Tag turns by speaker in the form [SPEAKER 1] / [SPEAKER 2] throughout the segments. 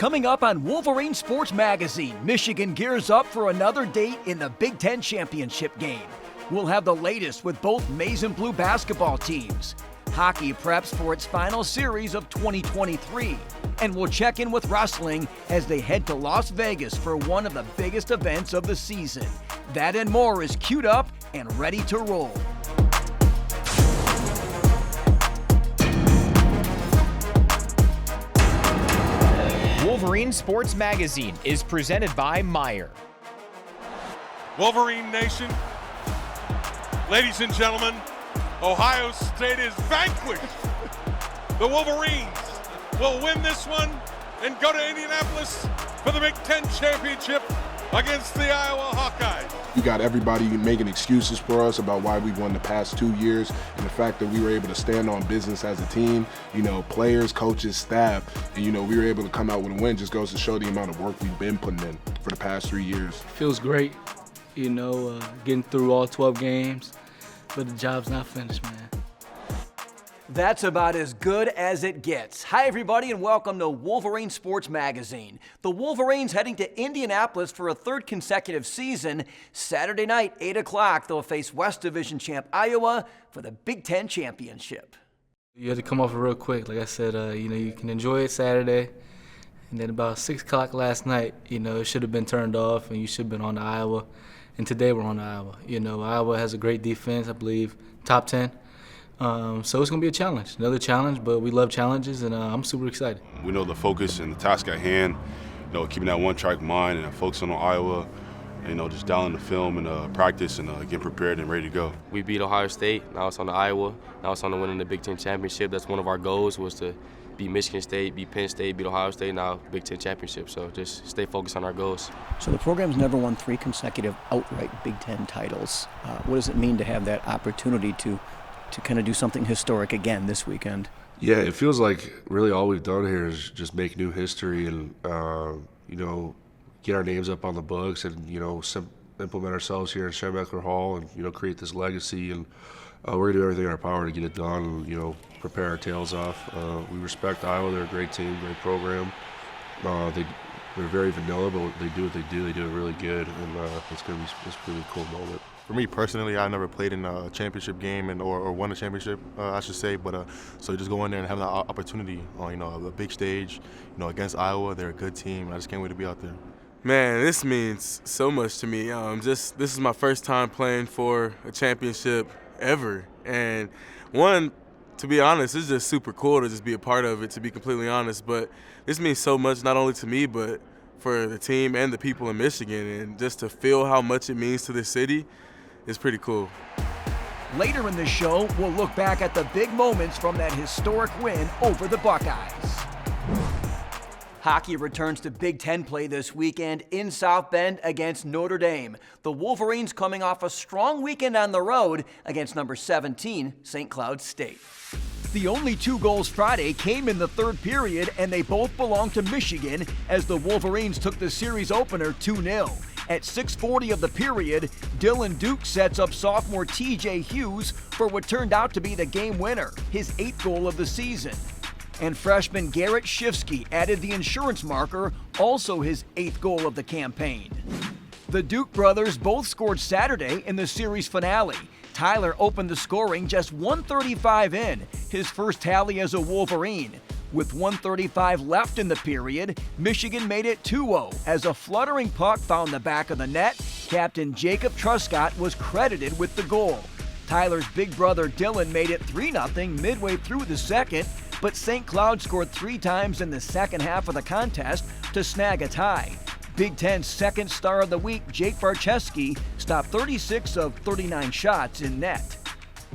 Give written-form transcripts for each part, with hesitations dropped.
[SPEAKER 1] Coming up on Wolverine Sports Magazine, Michigan gears up for another date in the Big Ten championship game. We'll have the latest with both maize and blue basketball teams. Hockey preps for its final series of 2023. And we'll check in with wrestling as they head to Las Vegas for one of the biggest events of the season. That and more is queued up and ready to roll.
[SPEAKER 2] Wolverine Sports Magazine is presented by Meyer.
[SPEAKER 3] Wolverine Nation, ladies and gentlemen, Ohio State is vanquished. The Wolverines will win this one and go to Indianapolis for the Big Ten championship against the Iowa Hawkeyes.
[SPEAKER 4] You got everybody making excuses for us about why we won the past 2 years, and the fact that we were able to stand on business as a team, players, coaches, staff, and we were able to come out with a win just goes to show the amount of work we've been putting in for the past 3 years.
[SPEAKER 5] Feels great, getting through all 12 games, but the job's not finished, man.
[SPEAKER 1] That's about as good as it gets. Hi, everybody, and welcome to Wolverine Sports Magazine. The Wolverines heading to Indianapolis for a third consecutive season. Saturday night, 8 o'clock, they'll face West Division champ Iowa for the Big Ten championship.
[SPEAKER 5] You had to come off it real quick. Like I said, you can enjoy it Saturday. And then about 6 o'clock last night, it should have been turned off, and you should have been on to Iowa. And today we're on to Iowa. Iowa has a great defense, I believe, top 10. So it's going to be a challenge, another challenge, but we love challenges, and I'm super excited.
[SPEAKER 6] We know the focus and the task at hand, keeping that one-track mind and focusing on Iowa, just dialing the film and practice and getting prepared and ready to go.
[SPEAKER 7] We beat Ohio State, now it's on to Iowa, now it's on to winning the Big Ten championship. That's one of our goals, was to beat Michigan State, beat Penn State, beat Ohio State, now Big Ten championship. So just stay focused on our goals.
[SPEAKER 8] So the program's never won 3 consecutive outright Big Ten titles. What does it mean to have that opportunity to kind of do something historic again this weekend?
[SPEAKER 9] Yeah, it feels like really all we've done here is just make new history and, get our names up on the books and, implement ourselves here in Schembechler Hall and, create this legacy. And we're going to do everything in our power to get it done and, prepare our tails off. We respect Iowa. They're a great team, great program. They're very vanilla, but they do what they do. They do it really good, and it's going to be this really cool moment.
[SPEAKER 10] For me personally, I never played in a championship game or won a championship, I should say. But so just go in there and have that opportunity on a big stage, against Iowa. They're a good team. I just can't wait to be out there.
[SPEAKER 11] Man, this means so much to me. This is my first time playing for a championship ever, and to be honest, it's just super cool to just be a part of it, to be completely honest. But this means so much not only to me, but for the team and the people in Michigan. And just to feel how much it means to the city is pretty cool.
[SPEAKER 1] Later in the show, we'll look back at the big moments from that historic win over the Buckeyes. Hockey returns to Big Ten play this weekend in South Bend against Notre Dame. The Wolverines coming off a strong weekend on the road against number 17, St. Cloud State. The only 2 goals Friday came in the third period, and they both belong to Michigan as the Wolverines took the series opener 2-0. At 6:40 of the period, Dylan Duke sets up sophomore TJ Hughes for what turned out to be the game winner, his 8th goal of the season. And freshman Garrett Shifsky added the insurance marker, also his 8th goal of the campaign. The Duke brothers both scored Saturday in the series finale. Tyler opened the scoring just 1:35 in, his first tally as a Wolverine. With 1:35 left in the period, Michigan made it 2-0 as a fluttering puck found the back of the net. Captain Jacob Truscott was credited with the goal. Tyler's big brother Dylan made it 3-0 midway through the second, but St. Cloud scored 3 times in the second half of the contest to snag a tie. Big Ten's second star of the week, Jake Barczewski, stopped 36 of 39 shots in net.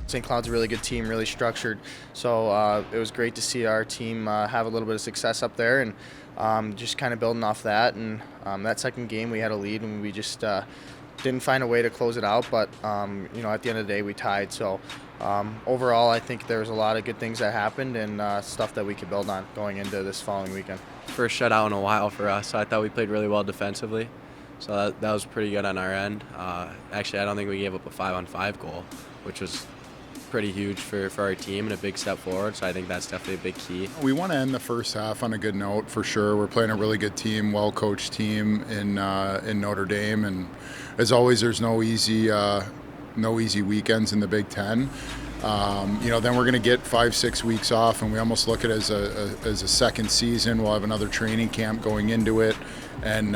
[SPEAKER 12] St. Cloud's a really good team, really structured, so it was great to see our team have a little bit of success up there, and just kind of building off that. And that second game we had a lead and we just didn't find a way to close it out, but at the end of the day we tied. So overall I think there was a lot of good things that happened and stuff that we could build on going into this following weekend.
[SPEAKER 13] First shutout in a while for us, so I thought we played really well defensively, so that was pretty good on our end. Actually, I don't think we gave up a 5-on-5 goal, which was pretty huge for our team and a big step forward, so I think that's definitely a big key.
[SPEAKER 14] We want to end the first half on a good note for sure. We're playing a really good team, well-coached team in Notre Dame, and as always, there's no easy weekends in the Big Ten. Then we're going to get 5-6 weeks off, and we almost look at it as a second season. We'll have another training camp going into it, and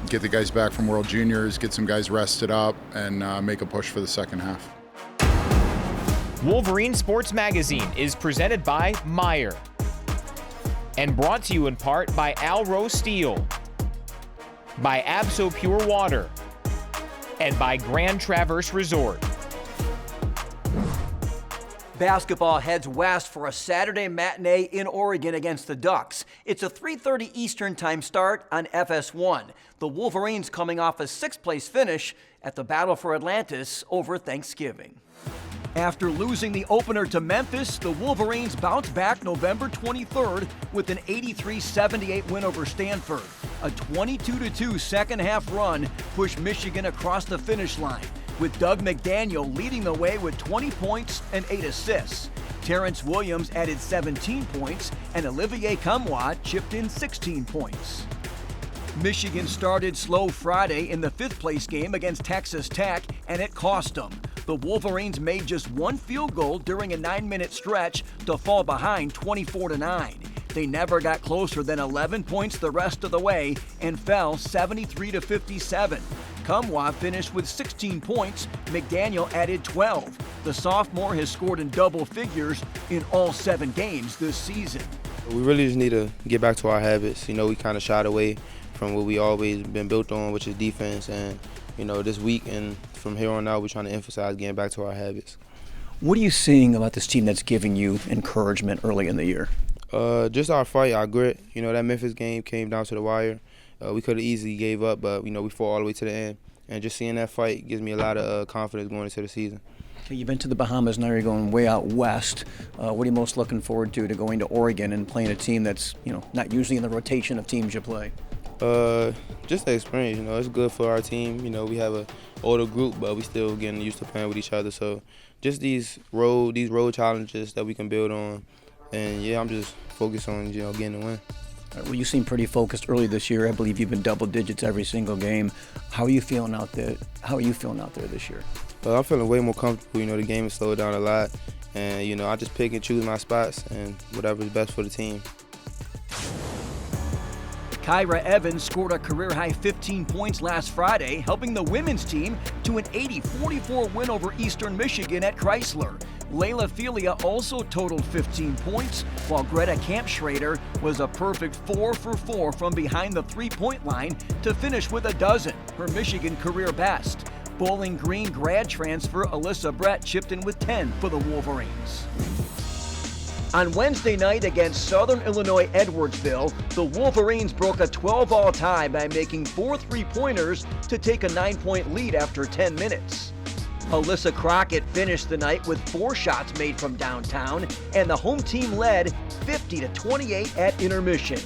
[SPEAKER 14] get the guys back from World Juniors, get some guys rested up, and make a push for the second half.
[SPEAKER 2] Wolverine Sports Magazine is presented by Meyer and brought to you in part by Alro Steel, by Abso Pure Water, and by Grand Traverse Resort.
[SPEAKER 1] Basketball heads west for a Saturday matinee in Oregon against the Ducks. It's a 3:30 Eastern Time start on FS1. The Wolverines coming off a sixth-place finish at the Battle for Atlantis over Thanksgiving. After losing the opener to Memphis, the Wolverines bounced back November 23rd with an 83-78 win over Stanford. A 22-2 second-half run pushed Michigan across the finish line, with Doug McDaniel leading the way with 20 points and 8 assists. Terrence Williams added 17 points, and Olivier Kamwa chipped in 16 points. Michigan started slow Friday in the fifth-place game against Texas Tech, and it cost them. The Wolverines made just one field goal during a 9-minute stretch to fall behind 24-9. They never got closer than 11 points the rest of the way and fell 73-57. Kamwa finished with 16 points. McDaniel added 12. The sophomore has scored in double figures in all 7 games this season.
[SPEAKER 15] We really just need to get back to our habits. We kind of shied away from what we always been built on, which is defense. And, this week and from here on out, we're trying to emphasize getting back to our habits.
[SPEAKER 8] What are you seeing about this team that's giving you encouragement early in the year?
[SPEAKER 15] Just our fight, our grit. That Memphis game came down to the wire. We could have easily gave up, but, we fought all the way to the end. And just seeing that fight gives me a lot of confidence going into the season.
[SPEAKER 8] Okay, you've been to the Bahamas, now you're going way out west. What are you most looking forward to going to Oregon and playing a team that's, not usually in the rotation of teams you play?
[SPEAKER 15] Just the experience, it's good for our team. We have an older group, but we still getting used to playing with each other. So just these road challenges that we can build on. And, I'm just focused on, getting the win.
[SPEAKER 8] Well, you seem pretty focused early this year. I believe you've been double digits every single game. How are you feeling out there? This year?
[SPEAKER 15] I'm feeling way more comfortable. The game has slowed down a lot. And, I just pick and choose my spots and whatever is best for the team.
[SPEAKER 1] Kyra Evans scored a career-high 15 points last Friday, helping the women's team to an 80-44 win over Eastern Michigan at Chrysler. Layla Felia also totaled 15 points, while Greta Kampschrader was a perfect 4 for 4 from behind the three-point line to finish with a dozen, her Michigan career best. Bowling Green grad transfer Alyssa Brett chipped in with 10 for the Wolverines. On Wednesday night against Southern Illinois Edwardsville, the Wolverines broke a 12-all tie by making 4 three-pointers to take a 9-point lead after 10 minutes. Alyssa Crockett finished the night with 4 shots made from downtown, and the home team led 50-28 at intermission.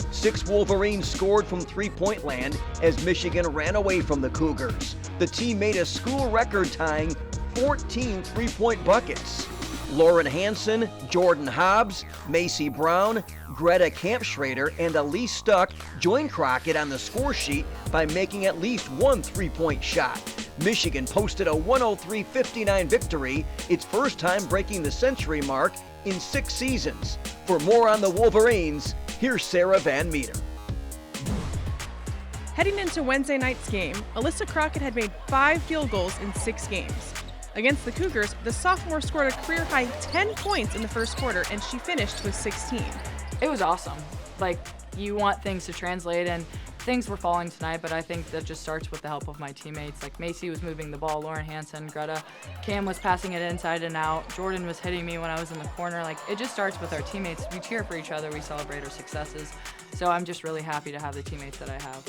[SPEAKER 1] 6 Wolverines scored from three-point land as Michigan ran away from the Cougars. The team made a school record-tying 14 three-point buckets. Lauren Hansen, Jordan Hobbs, Macy Brown, Greta Kampschrader, and Elise Stuck joined Crockett on the score sheet by making at least 1 three-point shot. Michigan posted a 103-59 victory, its first time breaking the century mark in 6 seasons. For more on the Wolverines, here's Sarah Van Meter.
[SPEAKER 16] Heading into Wednesday night's game, Alyssa Crockett had made 5 field goals in 6 games. Against the Cougars, the sophomore scored a career-high 10 points in the first quarter, and she finished with 16.
[SPEAKER 17] It was awesome. You want things to translate, and things were falling tonight, but I think that just starts with the help of my teammates. Macy was moving the ball, Lauren Hansen, Greta, Cam was passing it inside and out, Jordan was hitting me when I was in the corner. It just starts with our teammates. We cheer for each other, we celebrate our successes. So I'm just really happy to have the teammates that I have.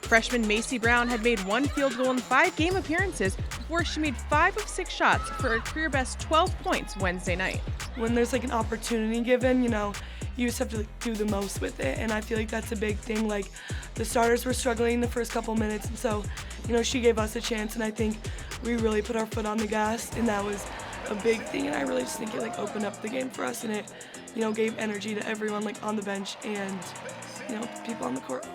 [SPEAKER 16] Freshman Macy Brown had made 1 field goal in 5 game appearances before she made 5 of 6 shots for a career best 12 points Wednesday night.
[SPEAKER 18] When there's an opportunity given, you just have to do the most with it, and I feel like that's a big thing. The starters were struggling the first couple minutes, and so, she gave us a chance, and I think we really put our foot on the gas, and that was a big thing, and I really just think it like opened up the game for us, and it, you know, gave energy to everyone like on the bench and, you know, people on the court.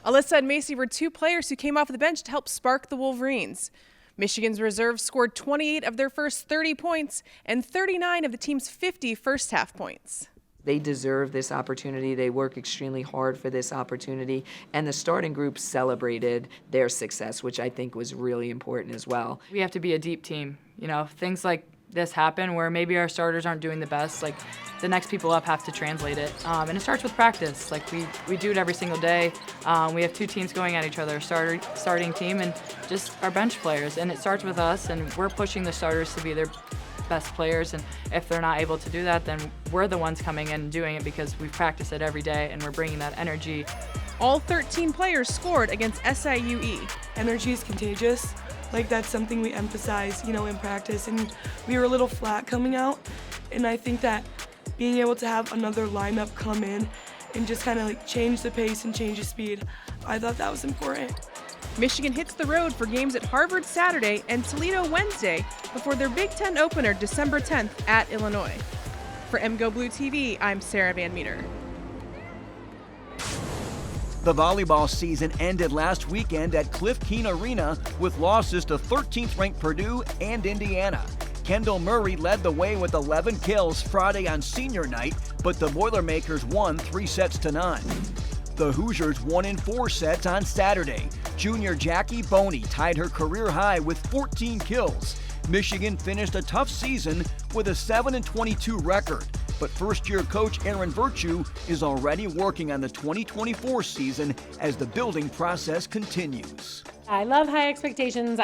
[SPEAKER 16] Alyssa and Macy were two players who came off the bench to help spark the Wolverines. Michigan's reserves scored 28 of their first 30 points and 39 of the team's 50 first-half points.
[SPEAKER 19] They deserve this opportunity. They work extremely hard for this opportunity, and the starting group celebrated their success, which I think was really important as well.
[SPEAKER 17] We have to be a deep team. You know, things like this happen where maybe our starters aren't doing the best, like the next people up have to translate it. And it starts with practice. Like we do it every single day. We have two teams going at each other, starting team and just our bench players. And it starts with us, and we're pushing the starters to be their best players. And if they're not able to do that, then we're the ones coming in and doing it because we practice it every day and we're bringing that energy.
[SPEAKER 16] All 13 players scored against SIUE.
[SPEAKER 18] Energy is contagious. Like, that's something we emphasize, you know, in practice, and we were a little flat coming out, and I think that being able to have another lineup come in and just kind of like change the pace and change the speed, I thought that was important.
[SPEAKER 16] Michigan hits the road for games at Harvard Saturday and Toledo Wednesday before their Big Ten opener December 10th at Illinois. For MGO Blue TV, I'm Sarah Van Meter.
[SPEAKER 1] The volleyball season ended last weekend at Cliff Keen Arena with losses to 13th-ranked Purdue and Indiana. Kendall Murray led the way with 11 kills Friday on senior night, but the Boilermakers won 3-9. The Hoosiers won in 4 sets on Saturday. Junior Jackie Boney tied her career high with 14 kills. Michigan finished a tough season with a 7-22 record. But first-year coach Aaron Virtue is already working on the 2024 season as the building process continues.
[SPEAKER 20] I love high expectations.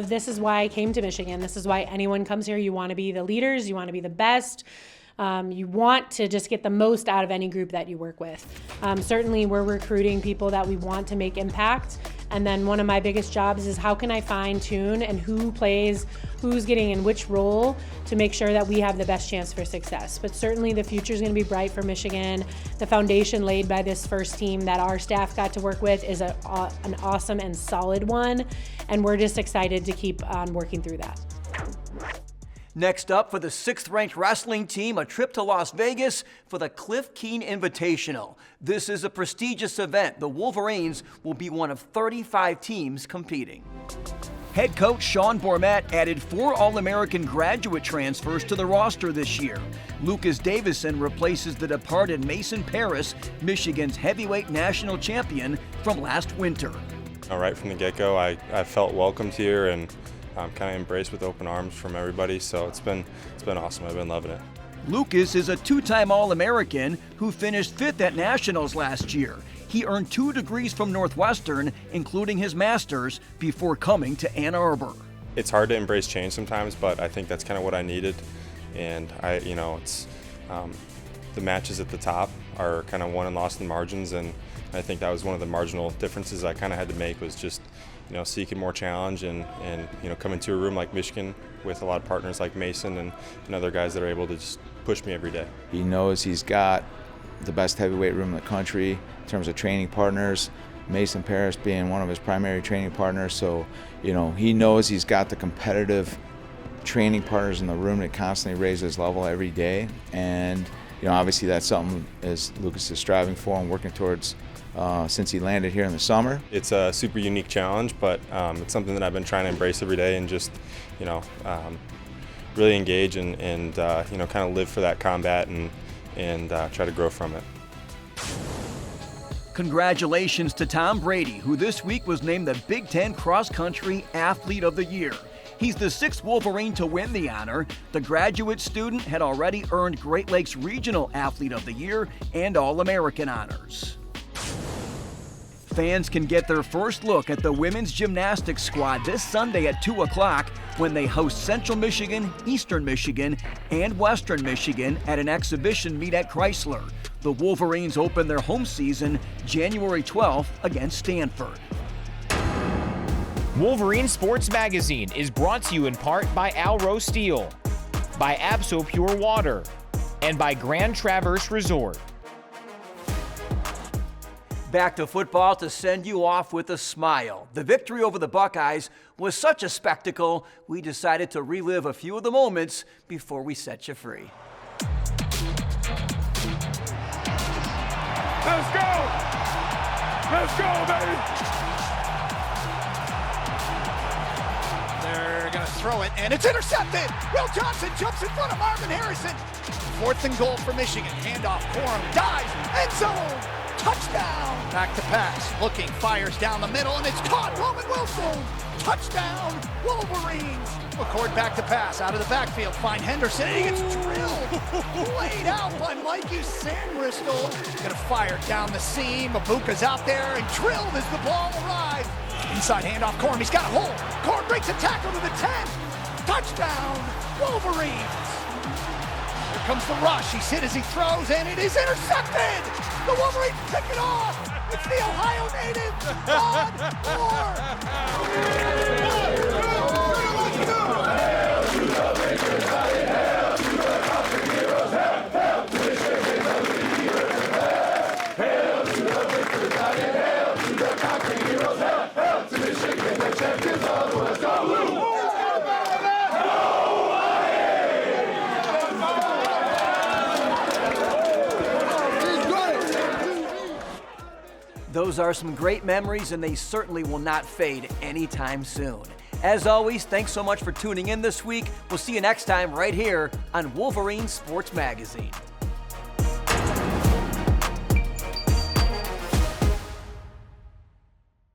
[SPEAKER 20] This is why I came to Michigan. This is why anyone comes here. You want to be the leaders. You want to be the best. You want to just get the most out of any group that you work with. Certainly, we're recruiting people that we want to make impact. And then one of my biggest jobs is how can I fine tune and who plays, who's getting in which role to make sure that we have the best chance for success. But certainly the future is going to be bright for Michigan. The foundation laid by this first team that our staff got to work with is an awesome and solid one. And we're just excited to keep on working through that.
[SPEAKER 1] Next up for the 6th-ranked wrestling team, a trip to Las Vegas for the Cliff Keen Invitational. This is a prestigious event. The Wolverines will be one of 35 teams competing. Head coach Sean Bormet added 4 All-American graduate transfers to the roster this year. Lucas Davison replaces the departed Mason Paris, Michigan's heavyweight national champion from last winter.
[SPEAKER 21] Right from the get-go, I felt welcomed here and kind of embraced with open arms from everybody, so it's been awesome. I've been loving it.
[SPEAKER 1] Lucas is a 2-time All-American who finished 5th at Nationals last year. He earned 2 degrees from Northwestern, including his master's, before coming to Ann Arbor.
[SPEAKER 21] It's hard to embrace change sometimes, but I think that's kind of what I needed. And it's the matches at the top are kind of won and lost in margins, and I think that was one of the marginal differences I kind of had to make, was just seeking more challenge and coming to a room like Michigan with a lot of partners like Mason and other guys that are able to just push me every day.
[SPEAKER 22] He knows he's got the best heavyweight room in the country in terms of training partners, Mason Paris being one of his primary training partners. So, he knows he's got the competitive training partners in the room that constantly raise his level every day. And, obviously that's something as Lucas is striving for and working towards since he landed here in the summer.
[SPEAKER 21] It's a super unique challenge, but it's something that I've been trying to embrace every day and just, really engage and kind of live for that combat and try to grow from it.
[SPEAKER 1] Congratulations to Tom Brady, who this week was named the Big Ten Cross Country Athlete of the Year. He's the 6th Wolverine to win the honor. The graduate student had already earned Great Lakes Regional Athlete of the Year and All-American honors. Fans can get their first look at the women's gymnastics squad this Sunday at 2 o'clock when they host Central Michigan, Eastern Michigan, and Western Michigan at an exhibition meet at Chrysler. The Wolverines open their home season January 12th against Stanford.
[SPEAKER 2] Wolverine Sports Magazine is brought to you in part by Alro Steel, by Abso Pure Water, and by Grand Traverse Resort.
[SPEAKER 1] Back to football to send you off with a smile. The victory over the Buckeyes was such a spectacle, we decided to relive a few of the moments before we set you free.
[SPEAKER 3] Let's go! Let's go, baby!
[SPEAKER 4] They're going to throw it, and it's intercepted! Will Johnson jumps in front of Marvin Harrison. 4th and goal for Michigan. Handoff, Corum dives, end zone! Touchdown! Back to pass, looking, fires down the middle, and it's caught! Roman Wilson! Touchdown! Wolverines! McCord back to pass, out of the backfield, find Henderson, and he gets drilled! Laid out by Mikey Sandristle. Gonna fire down the seam, Mabuka's out there, and drilled as the ball arrives. Inside handoff, Corum, he's got a hole! Corum breaks a tackle to the 10! Touchdown! Wolverines! Here comes the rush, he's hit as he throws, and it is intercepted! The Wolverines pick it off! It's the Ohio native,
[SPEAKER 1] Those are some great memories, and they certainly will not fade anytime soon. As always, thanks so much for tuning in this week. We'll see you next time right here on Wolverine Sports Magazine.